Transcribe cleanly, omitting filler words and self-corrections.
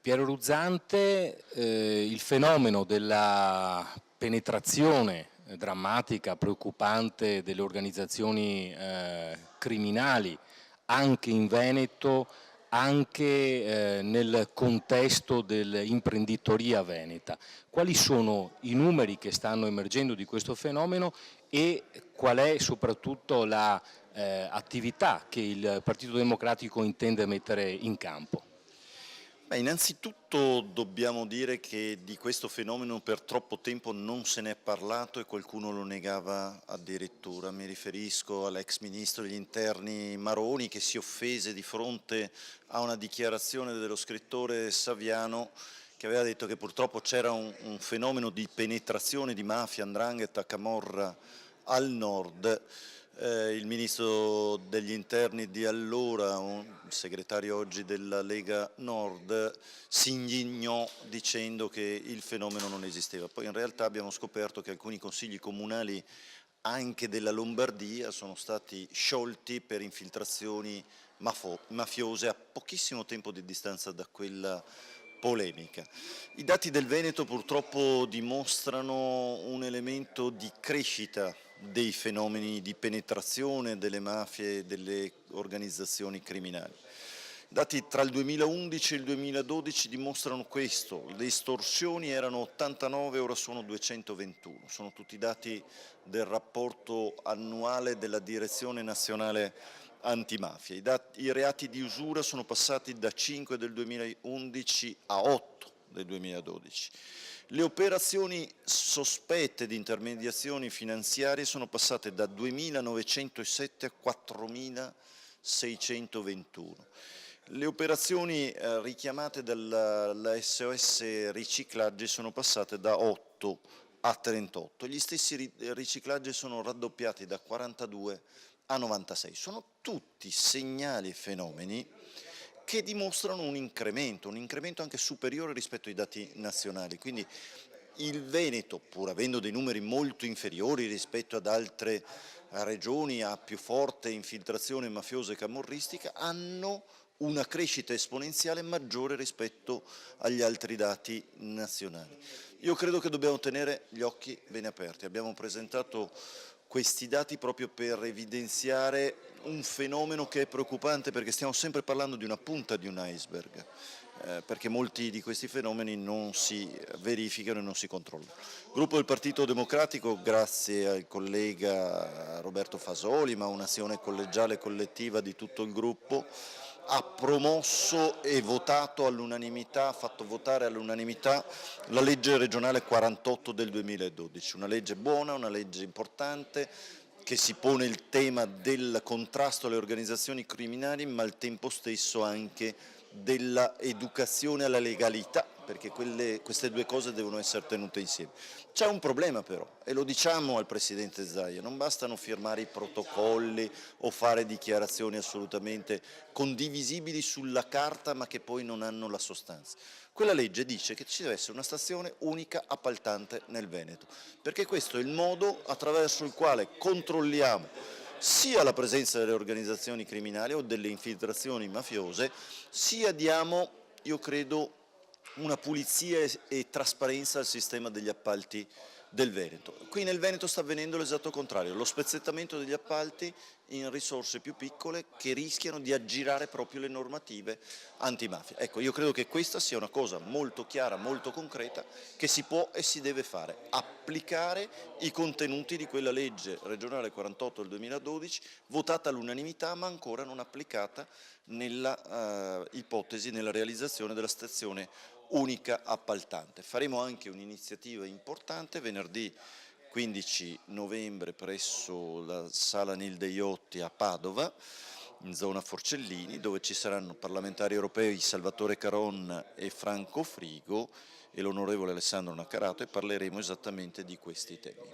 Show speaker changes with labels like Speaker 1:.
Speaker 1: Piero Ruzzante, il fenomeno della penetrazione drammatica, preoccupante delle organizzazioni criminali anche in Veneto, anche nel contesto dell'imprenditoria veneta. Quali sono i numeri che stanno emergendo di questo fenomeno e qual è soprattutto l'attività che il Partito Democratico intende mettere in campo?
Speaker 2: Innanzitutto dobbiamo dire che di questo fenomeno per troppo tempo non se ne è parlato e qualcuno lo negava addirittura. Mi riferisco all'ex ministro degli interni Maroni che si offese di fronte a una dichiarazione dello scrittore Saviano che aveva detto che purtroppo c'era un fenomeno di penetrazione di mafia, 'ndrangheta, camorra al nord. Il ministro degli interni di allora, il segretario oggi della Lega Nord, si indignò dicendo che il fenomeno non esisteva. Poi in realtà abbiamo scoperto che alcuni consigli comunali anche della Lombardia sono stati sciolti per infiltrazioni mafiose a pochissimo tempo di distanza da quella polemica. I dati del Veneto purtroppo dimostrano un elemento di crescita dei fenomeni di penetrazione delle mafie e delle organizzazioni criminali. Dati tra il 2011 e il 2012 dimostrano questo: le estorsioni erano 89, ora sono 221, sono tutti dati del rapporto annuale della Direzione Nazionale Antimafia. I reati di usura sono passati da 5 del 2011 a 8 del 2012. Le operazioni sospette di intermediazioni finanziarie sono passate da 2.907 a 4.621. Le operazioni richiamate dalla SOS Riciclaggi sono passate da 8 a 38. Gli stessi riciclaggi sono raddoppiati da 42 a 96. Sono tutti segnali e fenomeni che dimostrano un incremento anche superiore rispetto ai dati nazionali. Quindi il Veneto, pur avendo dei numeri molto inferiori rispetto ad altre regioni a più forte infiltrazione mafiosa e camorristica, hanno una crescita esponenziale maggiore rispetto agli altri dati nazionali. Io credo che dobbiamo tenere gli occhi bene aperti. Abbiamo presentato questi dati proprio per evidenziare un fenomeno che è preoccupante, perché stiamo sempre parlando di una punta di un iceberg, perché molti di questi fenomeni non si verificano e non si controllano. Il gruppo del Partito Democratico, grazie al collega Roberto Fasoli, ma un'azione collegiale e collettiva di tutto il gruppo, ha promosso e votato all'unanimità, ha fatto votare all'unanimità la legge regionale 48 del 2012, una legge buona, una legge importante che si pone il tema del contrasto alle organizzazioni criminali, ma al tempo stesso anche della educazione alla legalità, perché queste due cose devono essere tenute insieme. C'è un problema però, e lo diciamo al Presidente Zaia: non bastano firmare i protocolli o fare dichiarazioni assolutamente condivisibili sulla carta ma che poi non hanno la sostanza. Quella legge dice che ci deve essere una stazione unica appaltante nel Veneto, perché questo è il modo attraverso il quale controlliamo sia la presenza delle organizzazioni criminali o delle infiltrazioni mafiose, sia diamo, io credo, una pulizia e trasparenza al sistema degli appalti del Veneto. Qui nel Veneto sta avvenendo l'esatto contrario, lo spezzettamento degli appalti in risorse più piccole che rischiano di aggirare proprio le normative antimafia. Ecco, io credo che questa sia una cosa molto chiara, molto concreta, che si può e si deve fare: applicare i contenuti di quella legge regionale 48 del 2012, votata all'unanimità ma ancora non applicata nella ipotesi, nella realizzazione della stazione unica appaltante. Faremo anche un'iniziativa importante venerdì 15 novembre presso la Sala Nilde Iotti a Padova, in zona Forcellini, dove ci saranno parlamentari europei Salvatore Caron e Franco Frigo e l'onorevole Alessandro Naccarato, e parleremo esattamente di questi temi.